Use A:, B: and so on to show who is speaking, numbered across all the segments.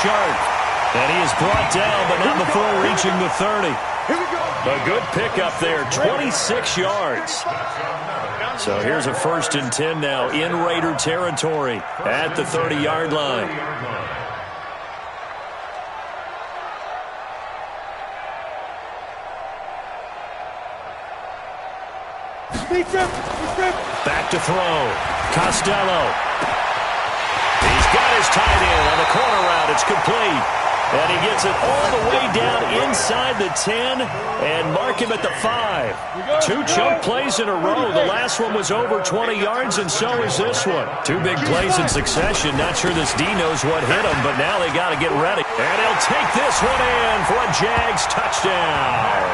A: sharp. And he is brought down, but not before reaching the 30. A good pickup there, 26 yards. So here's a 1st and 10 now in Raider territory at the 30-yard line. Back to throw. Costello. He's got his tight end on the corner route. It's complete. And he gets it all the way down inside the 10 and mark him at the 5. 2 chunk plays in a row. The last one was over 20 yards, and so is this one. 2 big plays in succession. Not sure this D knows what hit him, but now they got to get ready. And he'll take this one in for a Jags touchdown.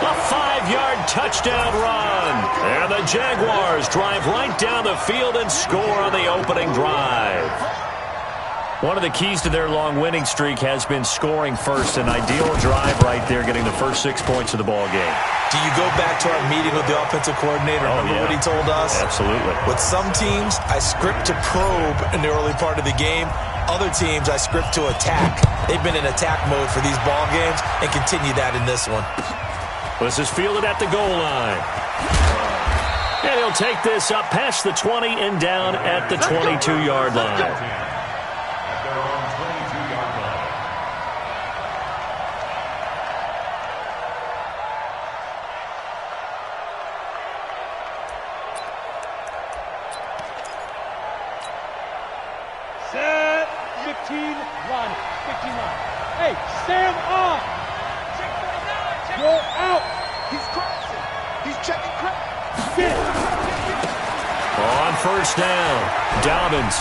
A: A 5-yard touchdown run. And the Jaguars drive right down the field and score on the opening drive. One of the keys to their long winning streak has been scoring first. An ideal drive right there, getting the first 6 points of the ball game.
B: Do you go back to our meeting with the offensive coordinator? Remember what he told us?
A: Absolutely.
B: With some teams, I script to probe in the early part of the game. Other teams, I script to attack. They've been in attack mode for these ball games and continue that in this one.
A: This is fielded at the goal line. And he'll take this up past the 20 and down at the 22-yard line.
C: Set, 15, run, 15 line. Hey, stand up. Go out. He's crossing. He's checking crap.
A: On 1st down, Dobbins.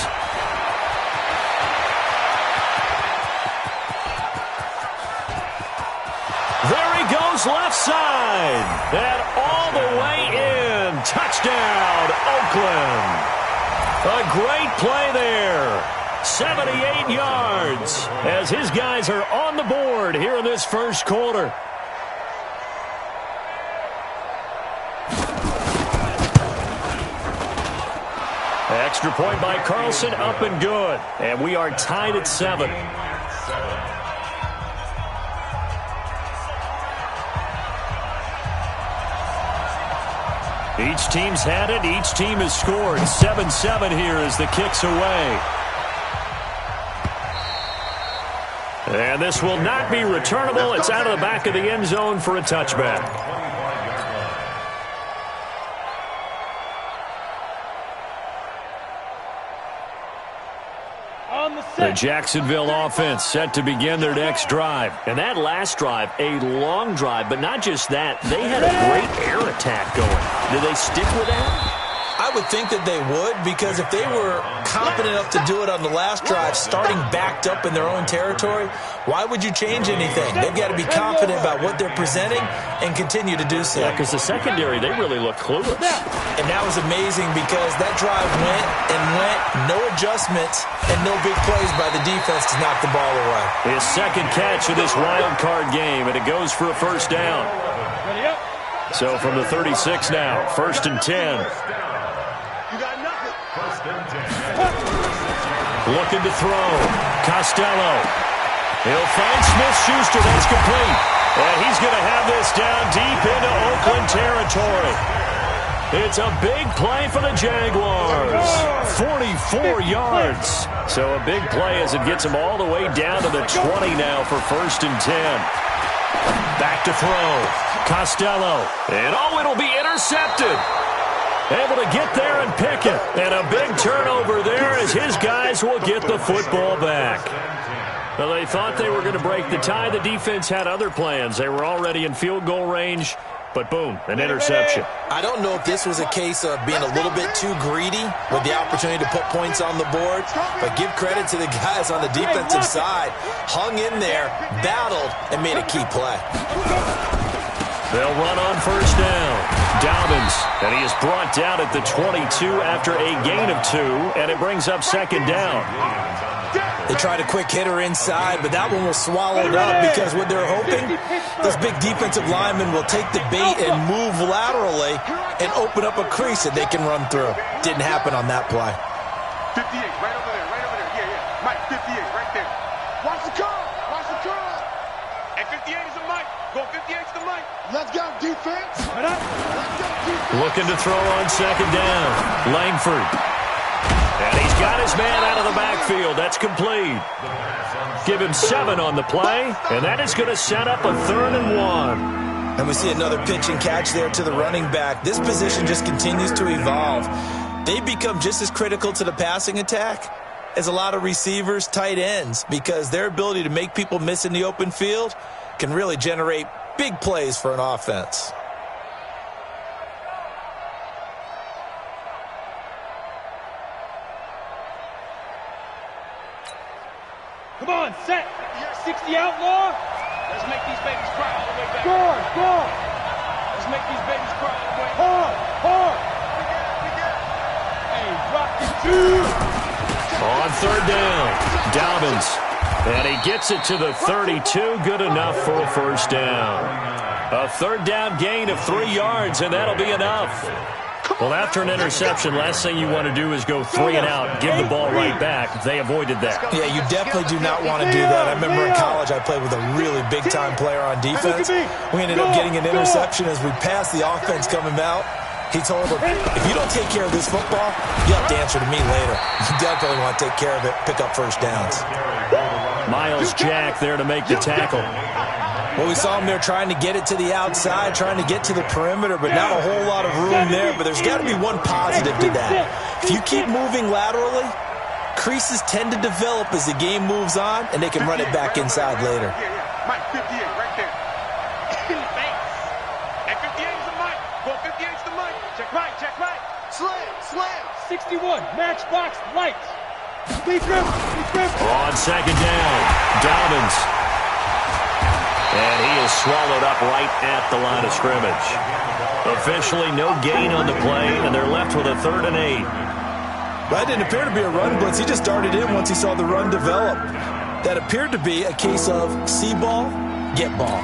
A: There he goes left side. And all the way in. Touchdown, Oakland. A great play there. 78 yards as his guys are on the board here in this first quarter. Extra point by Carlson, up and good. And we are tied at 7. Each team's had it. Each team has scored. 7-7 here as the kick's away. And this will not be returnable. It's out of the back of the end zone for a touchback. The Jacksonville offense set to begin their next drive. And that last drive, a long drive, but not just that. They had a great air attack going. Did they stick with that?
B: I would think that they would, because if they were confident enough to do it on the last drive, starting backed up in their own territory, why would you change anything? They've got to be confident about what they're presenting and continue to do so.
A: Yeah, because the secondary, they really look clueless.
B: And that was amazing because that drive went and went, no adjustments, and no big plays by the defense to knock the ball away.
A: His second catch of this wild card game, and it goes for a 1st down. So from the 36 now, 1st and 10. Looking to throw. Costello. He'll find Smith-Schuster. That's complete. And he's going to have this down deep into Oakland territory. It's a big play for the Jaguars. 44 yards. So a big play as it gets him all the way down to the 20 now for 1st and 10. Back to throw. Costello. And it'll be intercepted. Able to get there and pick it. And a big turnover there as his guys will get the football back. Well, they thought they were going to break the tie. The defense had other plans. They were already in field goal range. But boom, an interception.
B: I don't know if this was a case of being a little bit too greedy with the opportunity to put points on the board. But give credit to the guys on the defensive side. Hung in there, battled, and made a key play.
A: They'll run on 1st down. Dobbins, and he is brought down at the 22 after a gain of 2, and it brings up 2nd down.
B: They tried a quick hitter inside, but that one was swallowed up because what they're hoping, those big defensive linemen will take the bait and move laterally and open up a crease that they can run through. Didn't happen on that play.
C: 58, right over there, right over there. Yeah, Mike, 58, right there. Watch the curl. Watch the curl.
D: And 58 is the mic. Go 58 is the mic.
C: Let's go, defense. Let's go, defense.
A: Looking to throw on second down. Langford. And he's got his man out of the backfield. That's complete. Give him 7 on the play, and that is going to set up a 3rd and 1.
B: And we see another pitch and catch there to the running back. This position just continues to evolve. They become just as critical to the passing attack as a lot of receivers, tight ends, because their ability to make people miss in the open field can really generate big plays for an offense.
C: Come on, set. 60 outlaw.
D: Let's make these babies cry all the way back.
C: Score.
D: Let's make these babies cry all the way back.
C: Hard. Hey, drop it 2.
A: On 3rd down, Dobbins. And he gets it to the 32. Good enough for a 1st down. A 3rd down gain of 3 yards, and that'll be enough. Well, after an interception, last thing you want to do is go 3 and out, give the ball right back. They avoided that.
B: Yeah, you definitely do not want to do that. I remember in college I played with a really big-time player on defense. We ended up getting an interception as we passed the offense coming out. He told him, if you don't take care of this football, you have to answer to me later. You definitely want to take care of it, pick up 1st downs.
A: Miles Jack there to make the tackle.
B: Well, we saw him there trying to get it to the outside, trying to get to the perimeter, but not a whole lot of room there. But there's got to be one positive to that. If you keep moving laterally, creases tend to develop as the game moves on, and they can run it back inside later.
D: Mike, 58, right there. Thanks. And 58 is the mic. Go 58 is the mic. Check right.
C: Slam. 61, matchbox, lights. Deep grip.
A: On 2nd down, Dobbins. And he is swallowed up right at the line of scrimmage. Officially no gain on the play, and they're left with a 3rd and 8.
B: That didn't appear to be a run blitz. He just darted in once he saw the run develop. That appeared to be a case of see ball, get ball.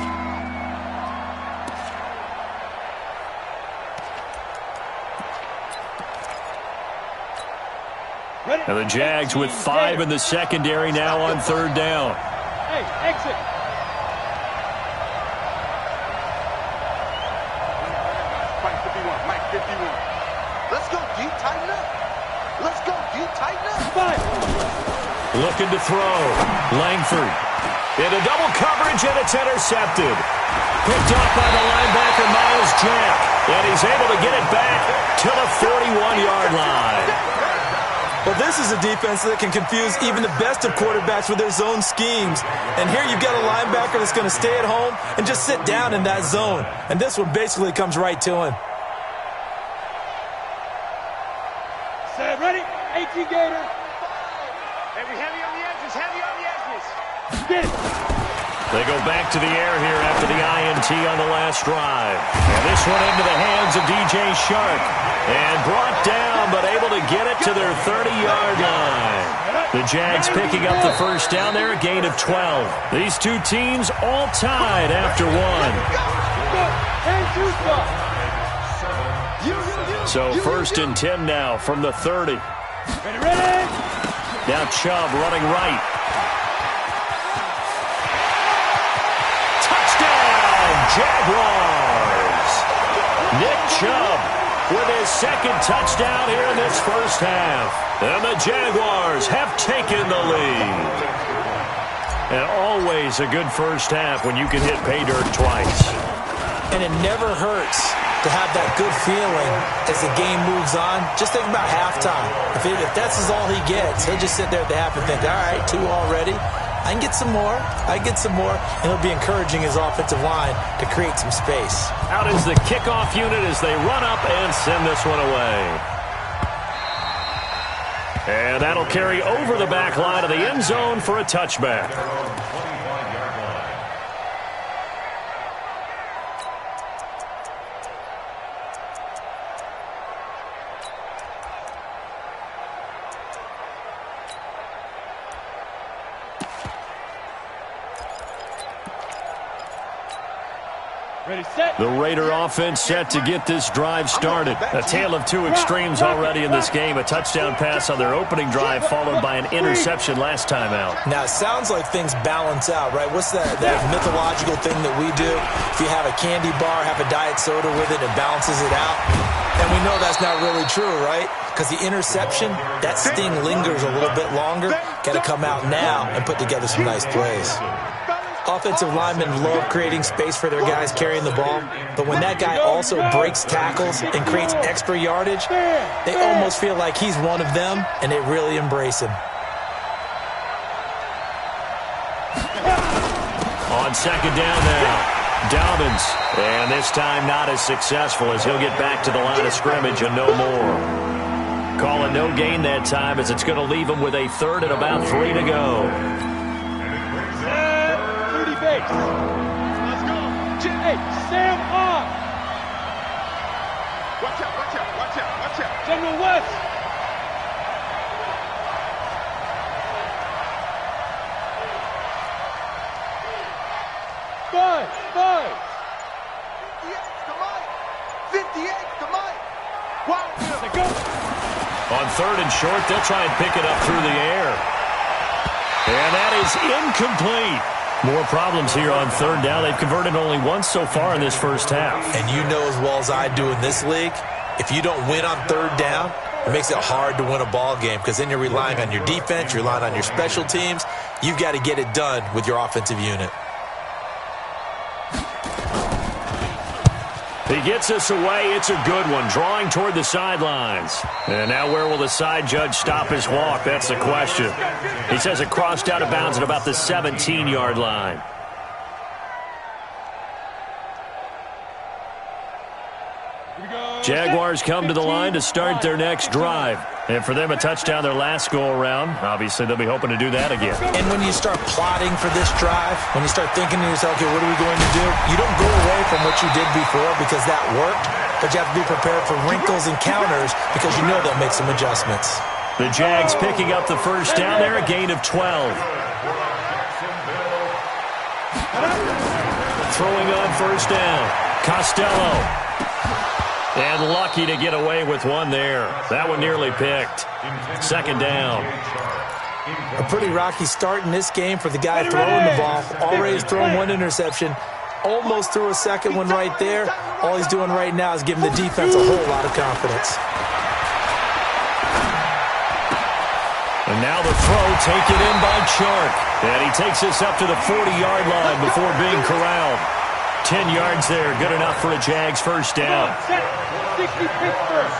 A: And the Jags with 5 in the secondary now on 3rd down.
C: Hey, exit.
D: Mike 51.
C: Let's go deep, tighten up.
A: Looking to throw. Langford. Into double coverage, and it's intercepted. Picked off by the linebacker, Miles Jack. And he's able to get it back to the 41-yard line.
B: Well, this is a defense that can confuse even the best of quarterbacks with their zone schemes. And here you've got a linebacker that's going to stay at home and just sit down in that zone. And this one basically comes right to him.
C: Set, ready? 18 Gator.
D: Heavy on the edges.
C: Get it.
A: They go back to the air here after the INT on the last drive. And this one into the hands of DJ Shark. And brought down, but able to get it to their 30-yard line. The Jags picking up the 1st down there, a gain of 12. These two teams all tied after 1. So 1st and 10 now from the 30.
C: Ready.
A: Now Chubb running right. Touchdown, Jaguars! Nick Chubb with his 2nd touchdown here in this 1st half. And the Jaguars have taken the lead. And always a good 1st half when you can hit pay dirt twice.
B: And it never hurts to have that good feeling as the game moves on. Just think about halftime. If that's all he gets, he'll just sit there at the half and think, all right, 2 already. I can get some more. And he'll be encouraging his offensive line to create some space.
A: Out is the kickoff unit as they run up and send this one away. And that'll carry over the back line of the end zone for a touchback.
C: Ready, set.
A: The Raider offense set to get this drive started. A tale of two extremes already in this game. A touchdown pass on their opening drive followed by an interception last time out.
B: Now, it sounds like things balance out, right? What's that mythological thing that we do? If you have a candy bar, have a diet soda with it, it balances it out. And we know that's not really true, right? Because the interception, that sting lingers a little bit longer. Got to come out now and put together some nice plays. Offensive linemen love creating space for their guys carrying the ball, but when that guy also breaks tackles and creates extra yardage, they almost feel like he's one of them, and they really embrace him.
A: On second down now, Dobbins, and this time not as successful as he'll get back to the line of scrimmage and no more. Calling no gain that time as it's going to leave him with a third and about 3 to go.
C: Let's go. Hey, Sam on.
D: Watch out, watch out, watch out, watch out.
C: General West. Five.
D: 58 to Mike. 58 to Mike. Wow.
C: Let's go.
A: On third and short, they'll try and pick it up through the air. And that is incomplete. More problems here on third down. They've converted only once so far in this first half.
B: And you know as well as I do in this league, if you don't win on third down, it makes it hard to win a ball game because then you're relying on your defense, you're relying on your special teams. You've got to get it done with your offensive unit.
A: He gets us away. It's a good one, drawing toward the sidelines. And now where will the side judge stop his walk? That's the question. He says it crossed out of bounds at about the 17-yard line. Jaguars come to the line to start their next drive. And for them, a touchdown their last go-around. Obviously, they'll be hoping to do that again.
B: And when you start plotting for this drive, when you start thinking to yourself, okay, what are we going to do? You don't go away from what you did before because that worked, but you have to be prepared for wrinkles and counters because you know they'll make some adjustments.
A: The Jags picking up the first down there, a gain of 12. Throwing on first down, Costello. And lucky to get away with one there. That one nearly picked. Second down.
B: A pretty rocky start in this game for the guy throwing the ball. Already thrown one interception. Almost threw a second one right there. All he's doing right now is giving the defense a whole lot of confidence.
A: And now the throw taken in by Chark. And he takes us up to the 40-yard line before being corralled. 10 yards there, good enough for a Jags first down.
C: 60 Pittsburgh.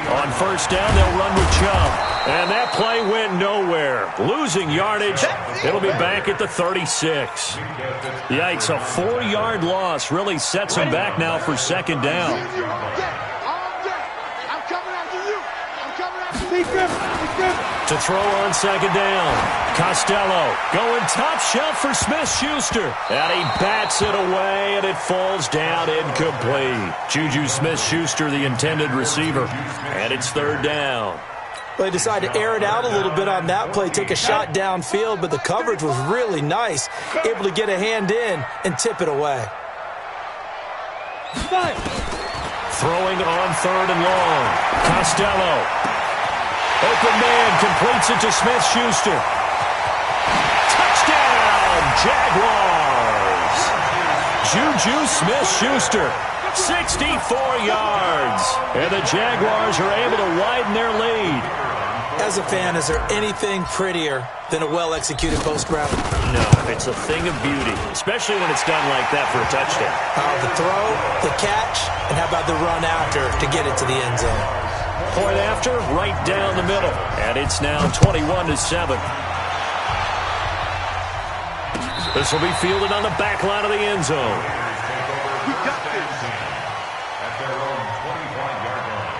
A: On first down, they'll run with Chubb. And that play went nowhere. Losing yardage. It'll be back at the 36. Yikes, a 4-yard loss really sets him back now for second down. To throw on second down, Costello going top shelf for Smith-Schuster. And he bats it away, and it falls down incomplete. Juju Smith-Schuster, the intended receiver. And it's third down.
B: They decided to air it out a little bit on that play, take a shot downfield, but the coverage was really nice. Able to get a hand in and tip it away.
A: Throwing on third and long, Costello. Open man completes it to Smith-Schuster. Touchdown, Jaguars. Juju Smith-Schuster, 64 yards. And the Jaguars are able to widen their lead.
B: As a fan, is there anything prettier than a well-executed post route?
A: No, it's a thing of beauty, especially when it's done like that for a touchdown.
B: The throw, the catch, and how about the run after to get it to the end zone?
A: Point after, right down the middle. And it's now 21-7. This will be fielded on the back line of the end zone.
D: We got this.
E: At their own 25-yard line.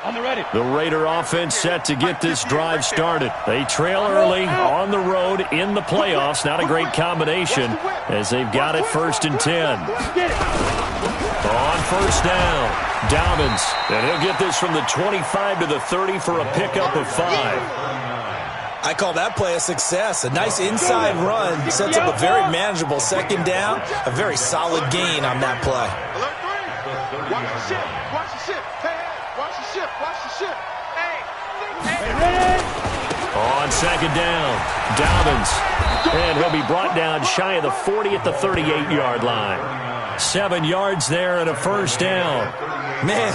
C: On the ready.
A: The Raider offense set to get this drive started. They trail early on the road in the playoffs. Not a great combination as they've got it first and 10.
C: Get it.
A: On first down, Dobbins. And he'll get this from the 25 to the 30 for a pickup of 5.
B: I call that play a success. A nice inside run sets up a very manageable second down. A very solid gain on that play.
D: Alert 3. Watch the ship. Watch the ship. Hey, hey. Watch the ship. Watch the ship. Hey.
A: On second down, Dobbins. And he'll be brought down shy of the 40 at the 38-yard line. 7 yards there and a first down.
B: Man,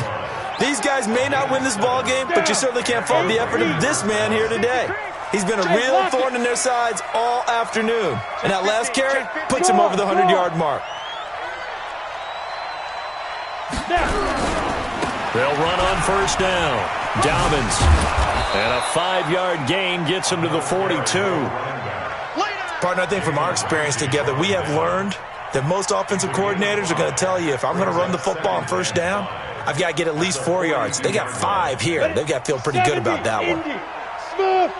B: these guys may not win this ball game, but you certainly can't fault the effort of this man here today. He's been a real thorn in their sides all afternoon. And that last carry puts him over the 100-yard mark.
A: They'll run on first down. Dobbins. And a 5-yard gain gets him to the 42.
B: Partner, I think from our experience together, we have learned that most offensive coordinators are going to tell you, if I'm going to run the football on first down, I've got to get at least 4 yards. They got 5 here. They've got to feel pretty good about that one.
C: Smith.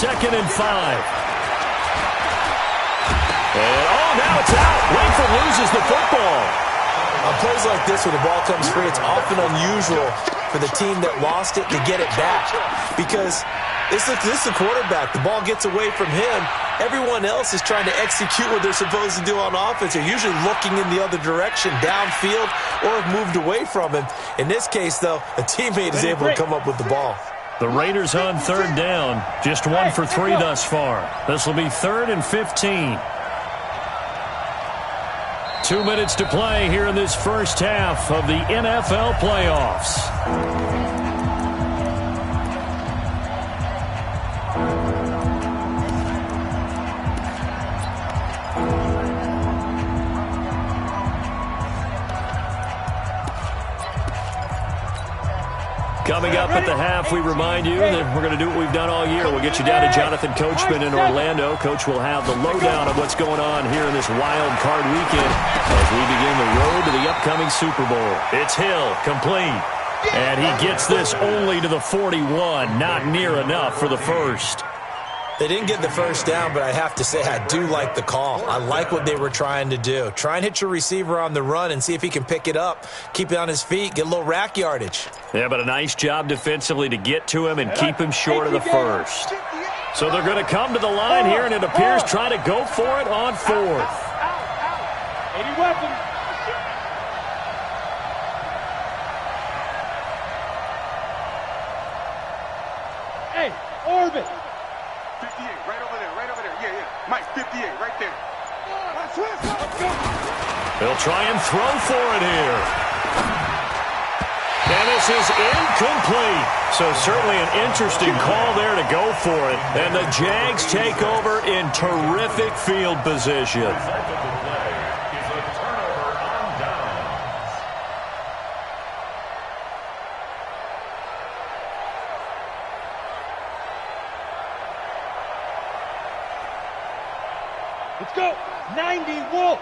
A: Second and 5. And, now it's out. Langford loses the football.
B: On plays like this where the ball comes free, it's often unusual for the team that lost it to get it back. Because this is the quarterback. The ball gets away from him. Everyone else is trying to execute what they're supposed to do on offense. They're usually looking in the other direction, downfield, or have moved away from him. In this case, though, a teammate is able to come up with the ball.
A: The Raiders on third down. Just 1 for 3 thus far. This will be 3rd and 15. 2 minutes to play here in this first half of the NFL playoffs. Coming up at the half, we remind you that we're going to do what we've done all year. We'll get you down to Jonathan Coachman in Orlando. Coach will have the lowdown of what's going on here in this wild card weekend as we begin the road to the upcoming Super Bowl. It's Hill, complete. And he gets this only to the 41. Not near enough for the first.
B: They didn't get the first down, but I have to say I do like the call. I like what they were trying to do. Try and hit your receiver on the run and see if he can pick it up, keep it on his feet, get a little rack yardage.
A: Yeah, but a nice job defensively to get to him and keep him short of the first. So they're going to come to the line here, and it appears trying to go for it on 4th.
C: 80 weapons. Hey, orbit.
D: 58, right over there, right over there. Yeah, yeah. Mike, 58, right there.
A: They'll try and throw for it here. And this is incomplete. So certainly an interesting call there to go for it. And the Jags take over in terrific field position.
C: Let's go. 90, Wolf.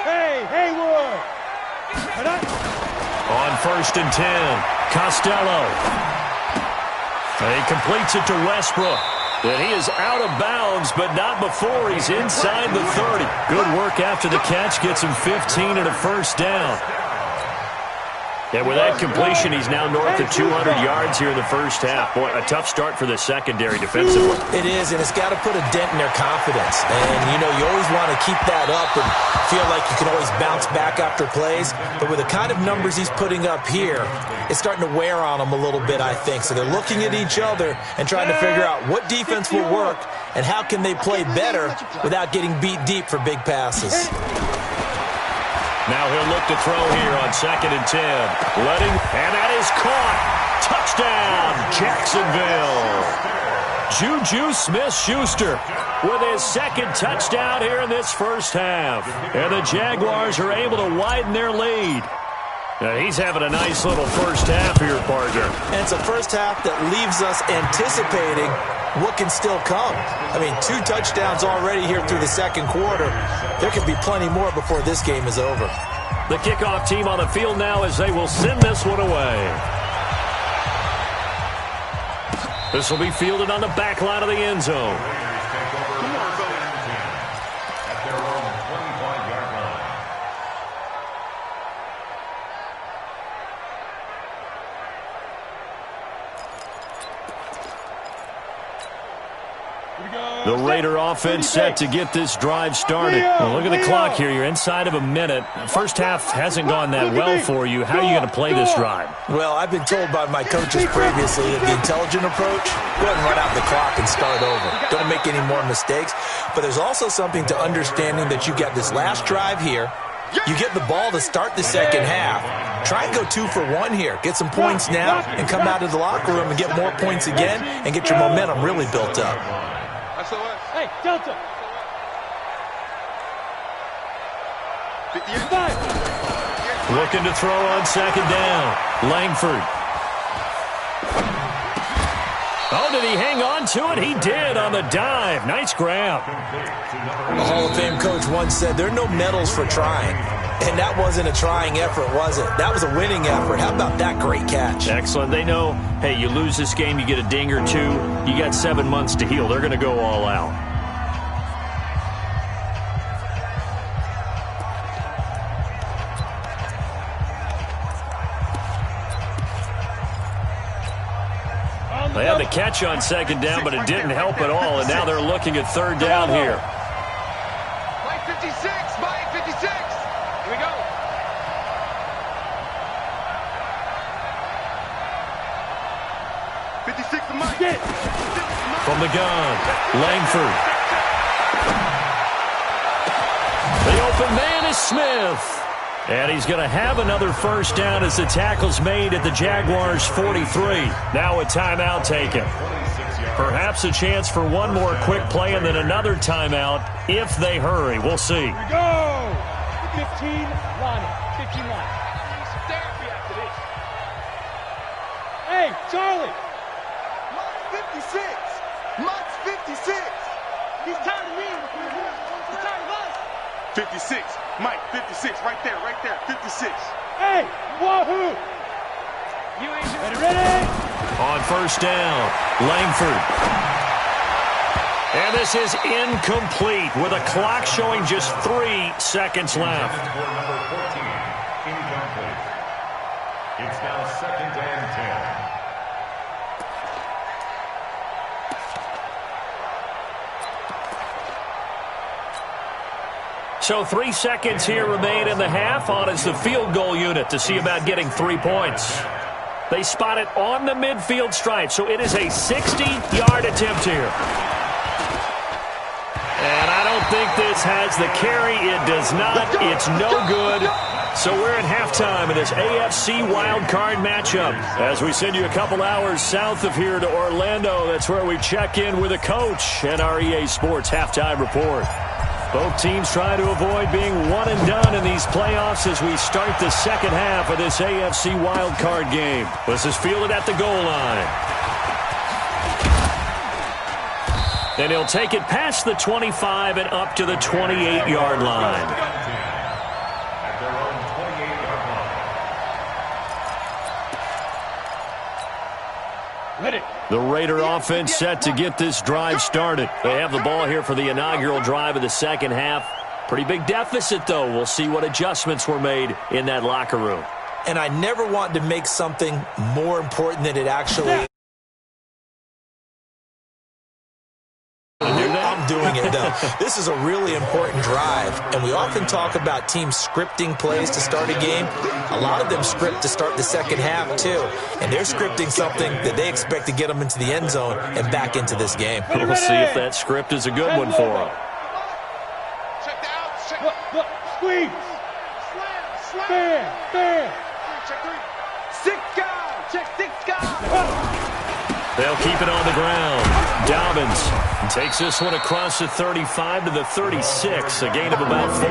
C: Hey, Hayward.
A: On 1st and 10, Costello. And he completes it to Westbrook. And he is out of bounds, but not before he's inside the 30. Good work after the catch. Gets him 15 and a first down. And with that completion, he's now north of 200 yards here in the first half. Boy, a tough start for the secondary defensively.
B: It is, and it's got to put a dent in their confidence. And, you know, you always want to keep that up and feel like you can always bounce back after plays. But with the kind of numbers he's putting up here, it's starting to wear on them a little bit, I think. So they're looking at each other and trying to figure out what defense will work and how can they play better without getting beat deep for big passes.
A: Now he'll look to throw here on 2nd and 10. And that is caught. Touchdown, Jacksonville. Juju Smith-Schuster with his 2nd touchdown here in this first half. And the Jaguars are able to widen their lead. Now he's having a nice little first half here, partner.
B: And it's a first half that leaves us anticipating what can still come. I mean, 2 touchdowns already here through the second quarter. There could be plenty more before this game is over.
A: The kickoff team on the field now as they will send this one away. This will be fielded on the back line of the end zone. The Raider offense set to get this drive started. Well, look at the clock here. You're inside of a minute. First half hasn't gone that well for you. How are you going to play this drive?
B: Well, I've been told by my coaches previously that the intelligent approach, go ahead and run out the clock and start over. Don't make any more mistakes. But there's also something to understanding that you've got this last drive here. You get the ball to start the second half. Try and go 2 for 1 here. Get some points now and come out of the locker room and get more points again and get your momentum really built up.
C: Hey, Delta.
D: 55.
A: Looking to throw on second down. Langford. Oh, did he hang on to it? He did on the dive. Nice grab.
B: A Hall of Fame coach once said there are no medals for trying. And that wasn't a trying effort, was it? That was a winning effort. How about that great catch?
A: Excellent. They know, hey, you lose this game, you get a ding or two. You got 7 months to heal. They're going to go all out. They had the catch on second down, but it didn't help at all, and now they're looking at third down here.
D: Mike 56, Mike 56. Here we go.
A: From the gun, Langford. The open man is Smith. And he's going to have another first down as the tackle's made at the Jaguars' 43. Now a timeout taken. Perhaps a chance for one more quick play and then another timeout if they hurry. We'll see.
C: Here we go. 15 line. 15 line.
D: Therapy after this.
C: Hey, Charlie.
D: Mike 56. Mike 56. He's tired of me. He's tired of us. 56. Mike 56. Right there. Right there. 56.
C: Hey, wahoo.
D: You ain't just
C: Ready?
A: On first down, Langford. And this is incomplete with a clock showing just 3 seconds left.
E: Number 14, incomplete. It's now 2nd and 10.
A: So 3 seconds here remain in the half. On is the field goal unit to see about getting 3 points. They spot it on the midfield stripe, so it is a 60-yard attempt here. And I don't think this has the carry. It does not. It's no good. So we're at halftime in this AFC wildcard matchup. As we send you a couple hours south of here to Orlando, that's where we check in with a coach and our EA Sports halftime report. Both teams trying to avoid being one and done in these playoffs as we start the second half of this AFC wildcard game. This is fielded at the goal line. And he'll take it past the 25 and up to the 28-yard line.
E: At their own 28-yard line.
C: Ready.
A: The Raider offense set to get this drive started. They have the ball here for the inaugural drive of the second half. Pretty big deficit, though. We'll see what adjustments were made in that locker room.
B: And I never want to make something more important than it actually is. I'm doing it, though. This is a really important drive, and we often talk about teams scripting plays to start a game. A lot of them script to start the second half, too, and they're scripting something that they expect to get them into the end zone and back into this game.
A: We'll see if that script is a good one for them.
D: check the outs. Check.
C: Look, squeeze.
D: Slam.
C: Bam.
D: Check 3. 6 guys. Check 6 guys.
A: They'll keep it on the ground. Dobbins takes this one across the 35 to the 36, a gain of about 4.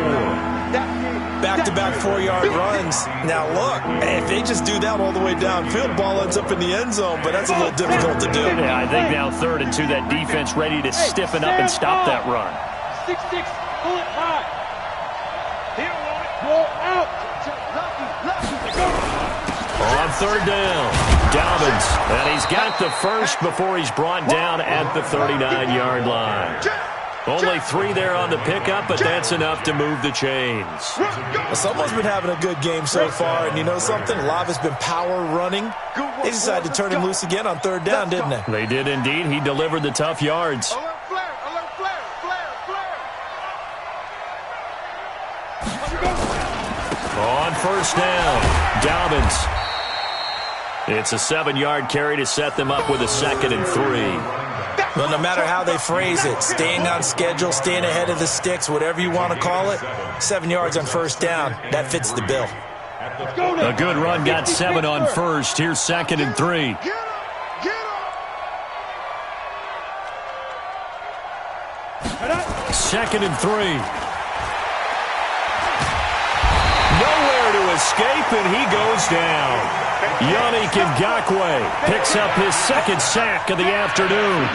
B: Back-to-back 4-yard runs. Now, look, if they just do that all the way downfield, ball ends up in the end zone, but that's a little difficult to do.
A: Yeah, I think now 3rd and 2, that defense ready to stiffen up and stop that run.
C: 6-6, pull it high.
D: He don't want it.
C: Roll out.
A: On 3rd down, Dobbins, and he's got the first before he's brought down at the 39-yard line. Only 3 there on the pickup, but that's enough to move the chains.
B: Well, someone's been having a good game so far, and you know something? A lot has been power running. They decided to turn him loose again on 3rd down, didn't they?
A: They did indeed. He delivered the tough yards.
D: Alert flare.
A: first down. Dobbins. It's a 7-yard carry to set them up with a 2nd and 3.
B: Well, no matter how they phrase it, staying on schedule, staying ahead of the sticks, whatever you want to call it, 7 yards on first down, that fits the bill.
A: A good run got 7 on first. Here's 2nd and 3. 2nd and 3. Nowhere to escape, and he goes down. Yannick Ngakoue picks up his 2nd sack of the afternoon.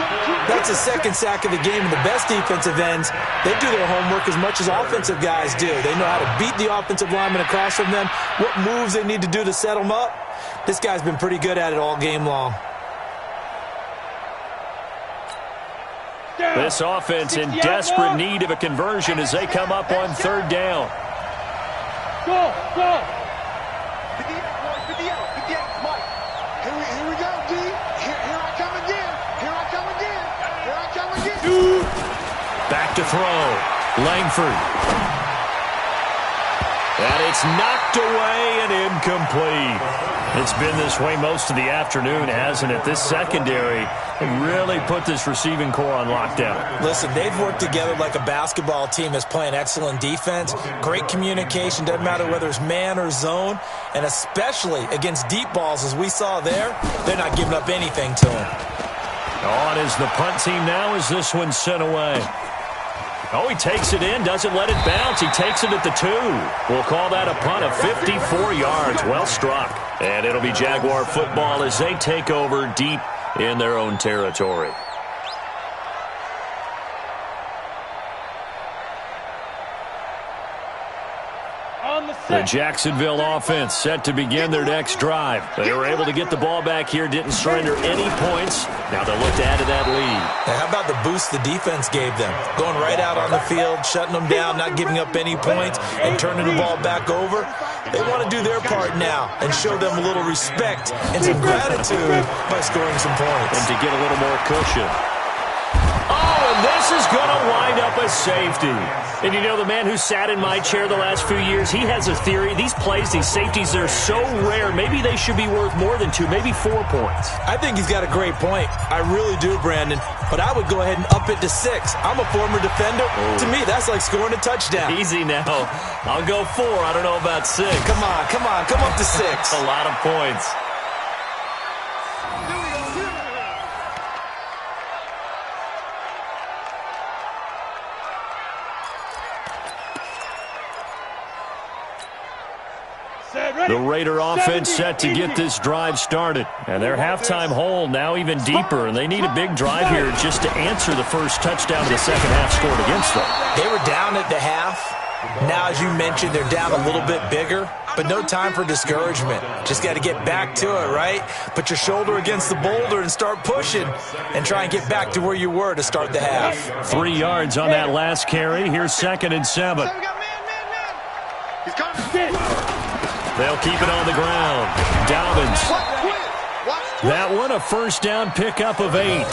B: That's a 2nd sack of the game, and the best defensive ends, they do their homework as much as offensive guys do. They know how to beat the offensive lineman across from them, what moves they need to do to set them up. This guy's been pretty good at it all game long.
A: This offense in desperate need of a conversion as they come up on 3rd down.
C: Go, go.
D: 58, Mike. Here we go, D. Here I come again. Here I come again. Here I come again.
A: Back to throw. Langford. And it's knocked away and incomplete. It's been this way most of the afternoon, hasn't it? This secondary really put this receiving core on lockdown.
B: Listen, they've worked together like a basketball team that's playing excellent defense. Great communication, doesn't matter whether it's man or zone. And especially against deep balls, as we saw there, they're not giving up anything to them.
A: On is the punt team now as this one's sent away. Oh, he takes it in, doesn't let it bounce. He takes it at the 2. We'll call that a punt of 54 yards. Well struck. And it'll be Jaguar football as they take over deep in their own territory. The Jacksonville offense set to begin their next drive. They were able to get the ball back here, didn't surrender any points. Now they'll look to add to that lead.
B: Now, how about the boost the defense gave them? Going right out on the field, shutting them down, not giving up any points, and turning the ball back over. They want to do their part now and show them a little respect and some gratitude by scoring some points.
A: And to get a little more cushion. Oh, and this is going to wind up a safety. And you know, the man who sat in my chair the last few years, he has a theory. These plays, these safeties, they're so rare. Maybe they should be worth more than 2, maybe 4 points.
B: I think he's got a great point. I really do, Brandon. But I would go ahead and up it to 6. I'm a former defender. To me, that's like scoring a touchdown.
A: Easy now. I'll go 4. I don't know about 6.
B: Come on. Come up to 6.
A: A lot of points. The Raider offense set to get this drive started. And their halftime hole now even deeper. And they need a big drive here just to answer the first touchdown of the second half scored against them.
B: They were down at the half. Now, as you mentioned, they're down a little bit bigger. But no time for discouragement. Just got to get back to it, right? Put your shoulder against the boulder and start pushing. And try and get back to where you were to start the half.
A: 3 yards on that last carry. Here's 2nd and 7.
D: He's coming.
A: They'll keep it on the ground. Dobbins. That one, a first down pickup of 8.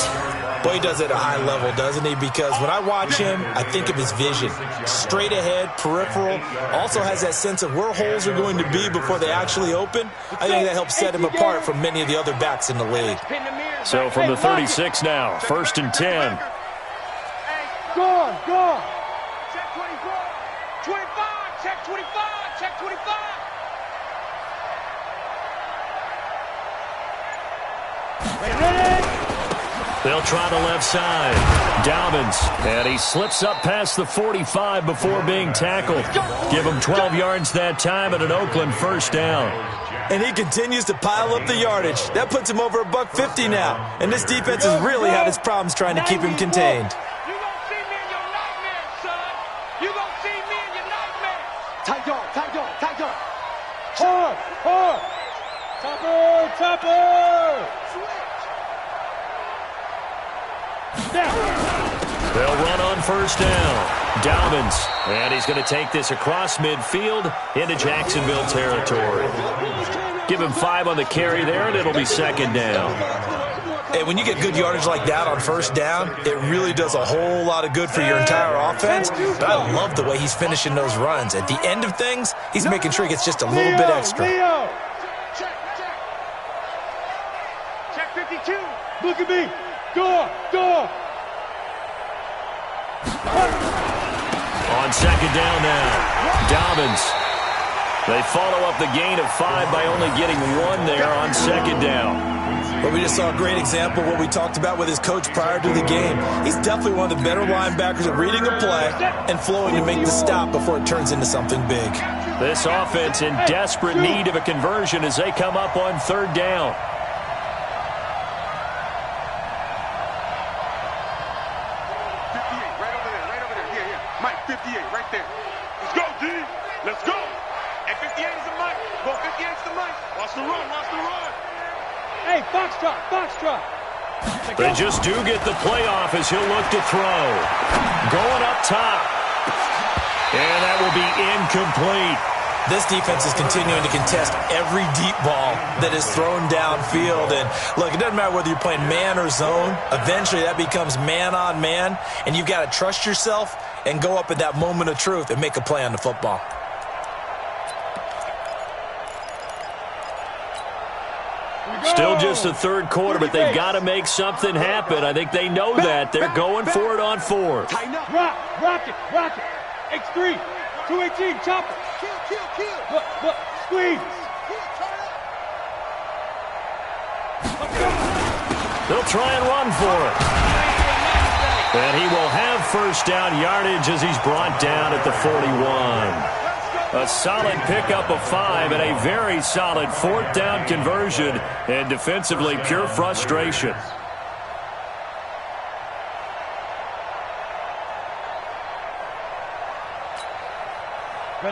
B: Boy, he does it at a high level, doesn't he? Because when I watch him, I think of his vision. Straight ahead, peripheral. Also has that sense of where holes are going to be before they actually open. I think that helps set him apart from many of the other backs in the league.
A: So from the 36 now, 1st and 10.
C: Go on.
D: Check 24. 25. Check 25. Check 25.
A: They'll try the left side. Dobbins, and he slips up past the 45 before being tackled. Give him 12 yards that time and an Oakland first down.
B: And he continues to pile up the yardage. That puts him over $150 now. And this defense has really had its problems trying to keep him contained.
D: You gonna see me in your nightmares, son. You gonna see me in your nightmares. Tight dog.
C: Hard. Topper.
A: They'll run on first down. Dobbins, and he's going to take this across midfield into Jacksonville territory. Give him 5 on the carry there, and it'll be 2nd down.
B: Hey, when you get good yardage like that on first down, it really does a whole lot of good for your entire offense. But I love the way he's finishing those runs. At the end of things, he's making sure he gets just a little bit extra.
C: Leo. Check 52. Look at me. Door.
A: On second down now, Dobbins. They follow up the gain of 5 by only getting 1 there on second down.
B: But we just saw a great example of what we talked about with his coach prior to the game. He's definitely one of the better linebackers at reading a play and flowing to make the stop before it turns into something big.
A: This offense in desperate need of a conversion as they come up on third down.
D: Let's go. And 58 is the mic. Go 58 is the mic. Watch the run.
C: Hey, Foxtrot.
A: They just do get the playoff as he'll look to throw. Going up top. And that will be incomplete.
B: This defense is continuing to contest every deep ball that is thrown downfield. And look, it doesn't matter whether you're playing man or zone. Eventually that becomes man on man. And you've got to trust yourself and go up at that moment of truth and make a play on the football.
A: Still just the third quarter, but they've got to make something happen. I think they know that. They're going for it on fourth.
C: Rock it. X3. 218, chopper. Kill. Look, squeeze.
A: They'll try and run for it. And he will have first down yardage as he's brought down at the 41. A solid pickup of 5 and a very solid fourth down conversion, and defensively pure frustration.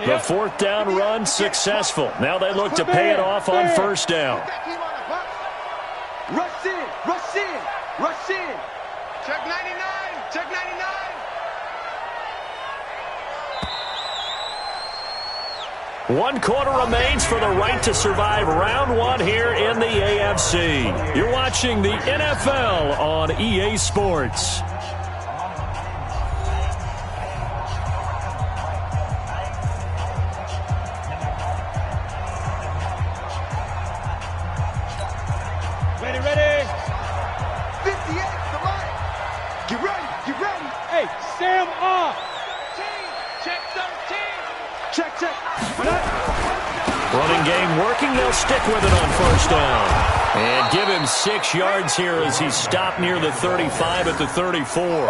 A: The fourth down run successful. Now they look to pay it off on first down.
D: Rush in. Check 99.
A: One quarter remains for the right to survive round 1 here in the AFC. You're watching the NFL on EA Sports.
C: Ready.
D: 58, the line. Get ready.
C: Hey, Sam off.
D: Check 13. Check.
A: Running game working. They'll stick with it on first down. And give him 6 yards here as he's stopped near the 35 at the 34.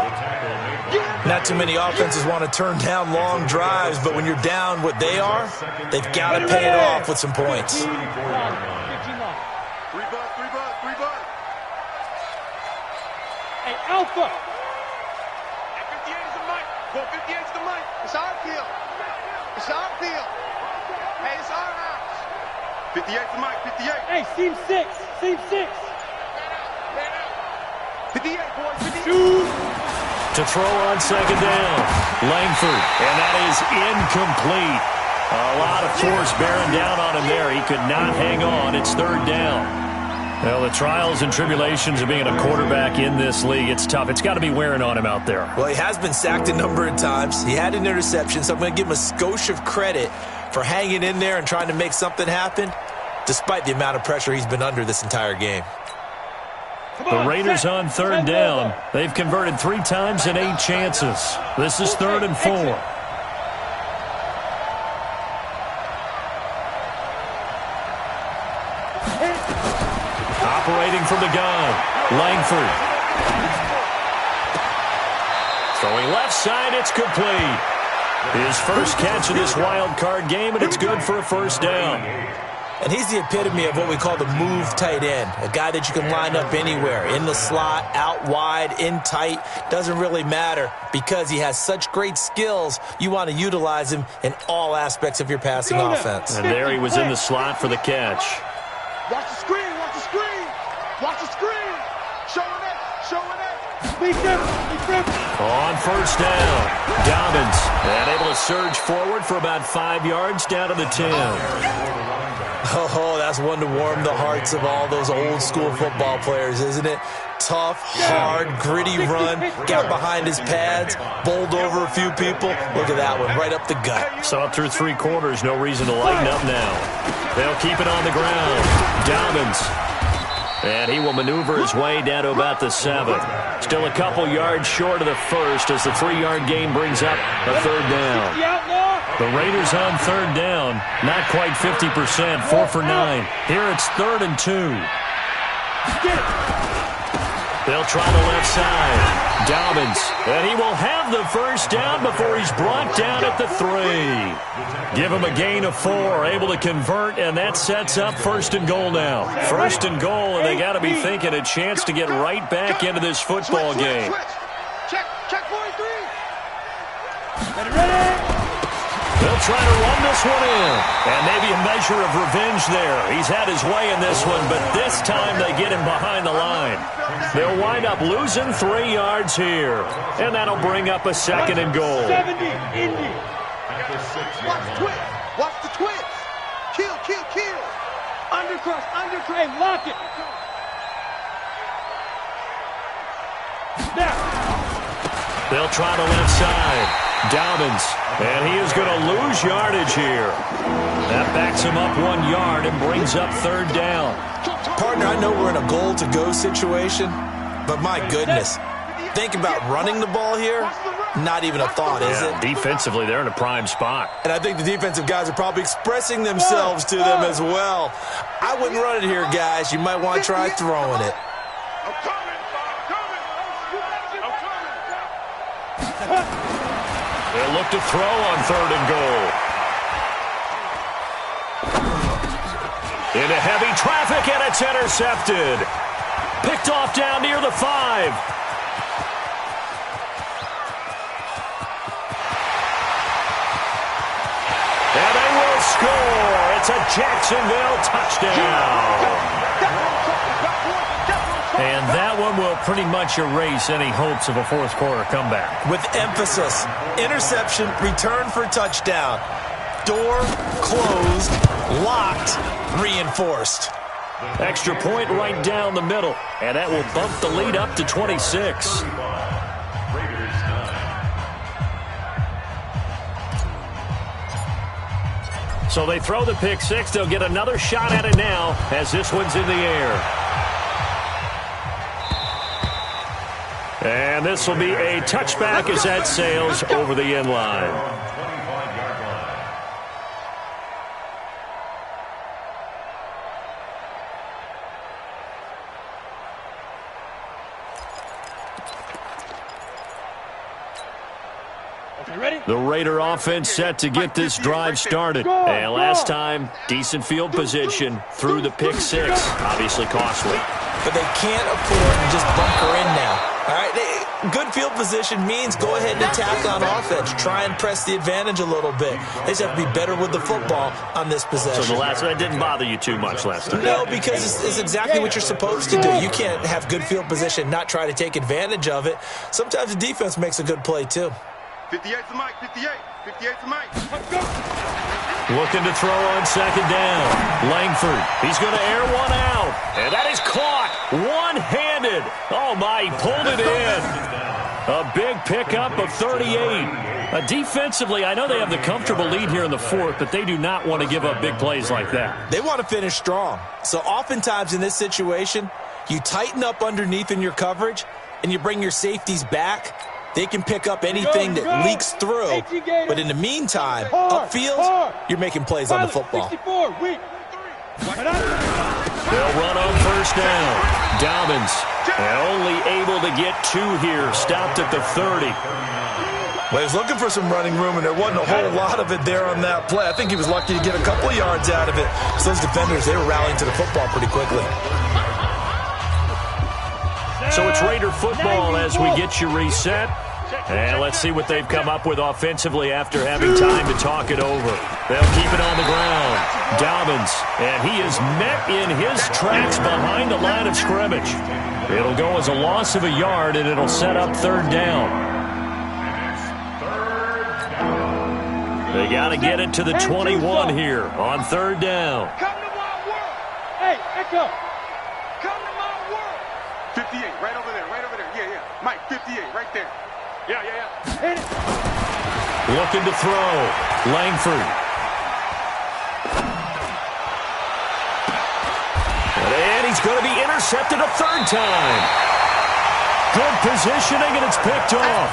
B: Not too many offenses want to turn down long drives, but when you're down what they are, they've got to pay it off with some points.
C: 15 line.
D: Three bud.
C: Hey, Alpha.
D: 58 is the mic. Go 58 is the mic. It's our field. Hey, it's our house. 58 is the mic. 58.
C: Hey, seam 6.
D: 58, boys. 58.
C: Shoot.
A: To throw on second down, Langford, and that is incomplete. A lot of force bearing down on him there. He could not hang on. It's third down. Well, the trials and tribulations of being a quarterback in this league, it's tough. It's got to be wearing on him out there.
B: Well, he has been sacked a number of times. He had an interception, so I'm going to give him a skosh of credit for hanging in there and trying to make something happen, despite the amount of pressure he's been under this entire game.
A: The Raiders on third down. They've converted 3 times in 8 chances. This is 3rd and 4. Operating from the gun, Langford. Throwing left side, it's complete. His first catch of this wild card game, and it's good for a first down.
B: And he's the epitome of what we call the move tight end, a guy that you can line up anywhere, in the slot, out wide, in tight, doesn't really matter because he has such great skills. You want to utilize him in all aspects of your passing offense.
A: And there he was in the slot for the catch.
D: Watch the screen. Showing it.
A: On first down, Dobbins, and able to surge forward for about 5 yards down to the 10.
B: Oh, that's one to warm the hearts of all those old school football players, isn't it? tough, hard, gritty run. Got behind his pads, bowled over a few people. Look at that one, right up the gut.
A: Saw it through 3 quarters. No reason to lighten up now. They'll keep it on the ground. Dobbins. And he will maneuver his way down to about the 7. Still a couple yards short of the first as the 3-yard gain brings up a 3rd down. The Raiders on 3rd down. Not quite 50%. 4 for 9. Here it's 3rd and 2. They'll try the left side. Dobbins. And he will have the first down before he's brought down at the 3. Give him a gain of 4. Able to convert, and that sets up 1st and goal now. 1st and goal, and they got to be thinking a chance to get right back into this football game.
D: Check 43.
A: They'll try to run this one in. And maybe a measure of revenge there. He's had his way in this one, but this time they get him behind the line. They'll wind up losing 3 yards here. And that'll bring up a 2nd and goal.
C: 70, Indy.
D: Watch the twist. Watch the twist. Kill.
C: Undercross. Hey, lock it. Now.
A: They'll try the left side. Dobbins, and he is going to lose yardage here. That backs him up 1 yard and brings up 3rd down.
B: Partner, I know we're in a goal-to-go situation, but my goodness, think about running the ball here. Not even a thought, is it?
A: Defensively, they're in a prime spot.
B: And I think the defensive guys are probably expressing themselves to them as well. I wouldn't run it here, guys. You might want to try throwing it.
A: They'll look to throw on 3rd and goal. Into heavy traffic, and it's intercepted. Picked off down near the 5. And they will score. It's a Jacksonville touchdown. And that one will pretty much erase any hopes of a 4th quarter comeback.
B: With emphasis, interception, return for touchdown. Door closed, locked, reinforced.
A: Extra point right down the middle, and that will bump the lead up to 26. So they throw the pick 6. They'll get another shot at it now as this one's in the air. And this will be a touchback as that sails over the end line. The Raider offense set to get this drive started. And last time, decent field position through the pick 6. Obviously costly.
B: But they can't afford to just bunker in now. All right, good field position means go ahead and attack on offense. Try and press the advantage a little bit. They just have to be better with the football on this possession.
A: So that didn't bother you too much last time?
B: No, because it's exactly what you're supposed to do. You can't have good field position, not try to take advantage of it. Sometimes the defense makes a good play, too.
D: 58 to Mike, 58 to Mike.
A: Looking to throw on 2nd down. Langford, he's going to air one out. And that is caught one-handed. Oh, my, he pulled it in. A big pickup of 38. Defensively, I know they have the comfortable lead here in the 4th, but they do not want to give up big plays like that.
B: They want to finish strong. So oftentimes in this situation, you tighten up underneath in your coverage, and you bring your safeties back. They can pick up anything that leaks through. But in the meantime, upfield, you're making plays on the football.
A: They'll run on 1st down. Dobbins, and only able to get 2 here. Stopped at the 30.
B: Well, he was looking for some running room, and there wasn't a whole lot of it there on that play. I think he was lucky to get a couple of yards out of it. So those defenders, they were rallying to the football pretty quickly.
A: So it's Raider football as we get you reset. And let's see what they've come up with offensively after having time to talk it over. They'll keep it on the ground. Dobbins, and he is met in his tracks behind the line of scrimmage. It'll go as a loss of a yard, and it'll set up 3rd down. They got to get it to the 21 here on 3rd down.
D: Come to my world.
C: Hey, Echo.
D: Come to my world. 58. right over there, right over there. Yeah, yeah. Mike, 58, right there. Yeah, yeah, yeah.
C: Hit it.
A: Looking to throw. Langford. And he's going to be intercepted a third time. Good positioning, and it's picked off.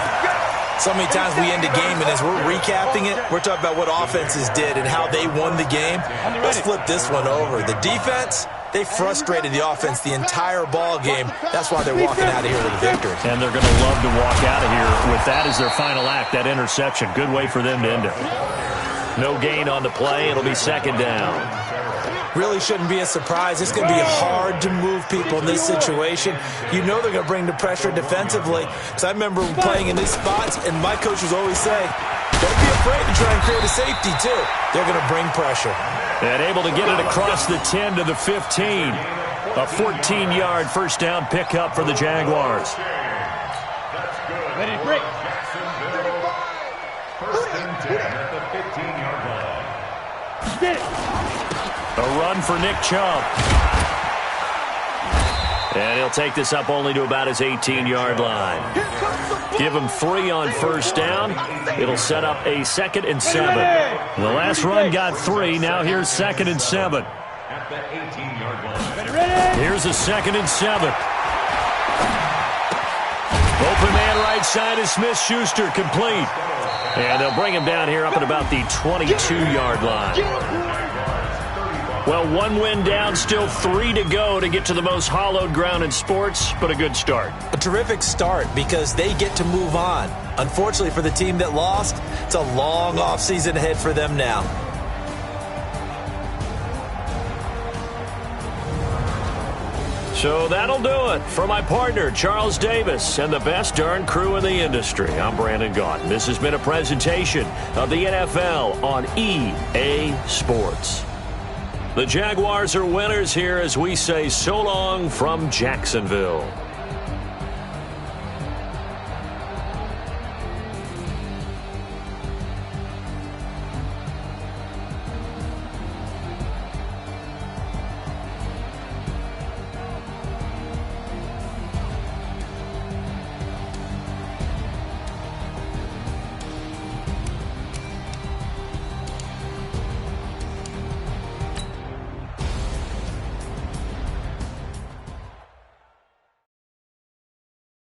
B: So many times we end a game, and as we're recapping it, we're talking about what offenses did and how they won the game. Let's flip this one over. The defense, they frustrated the offense the entire ball game. That's why they're walking out of here with a victory.
A: And they're going to love to walk out of here with that as their final act, that interception. Good way for them to end it. No gain on the play. It'll be second down.
B: Really shouldn't be a surprise. It's going to be hard to move people in this situation. You know they're going to bring the pressure defensively. Because I remember playing in these spots, and my coach would always say, don't be afraid to try and create a safety, too. They're going to bring pressure.
A: And able to get it across the 10 to the 15. A 14-yard first down pickup for the Jaguars.
C: Ready to break.
E: First and 10 at the 15-yard line.
C: Get it.
A: A run for Nick Chubb. And he'll take this up only to about his 18-yard line. Give him 3 on first down. It'll set up a 2nd and 7. The last run got 3. Now here's 2nd and 7.
E: At the 18-yard line.
A: Here's a 2nd and 7. Open man right side is Smith-Schuster, complete. And they'll bring him down here up at about the 22-yard line. Well, 1 win down, still 3 to go to get to the most hallowed ground in sports, but a good start.
B: A terrific start because they get to move on. Unfortunately for the team that lost, it's a long offseason ahead for them now.
A: So that'll do it for my partner, Charles Davis, and the best darn crew in the industry. I'm Brandon Gaudin. This has been a presentation of the NFL on EA Sports. The Jaguars are winners here as we say so long from Jacksonville.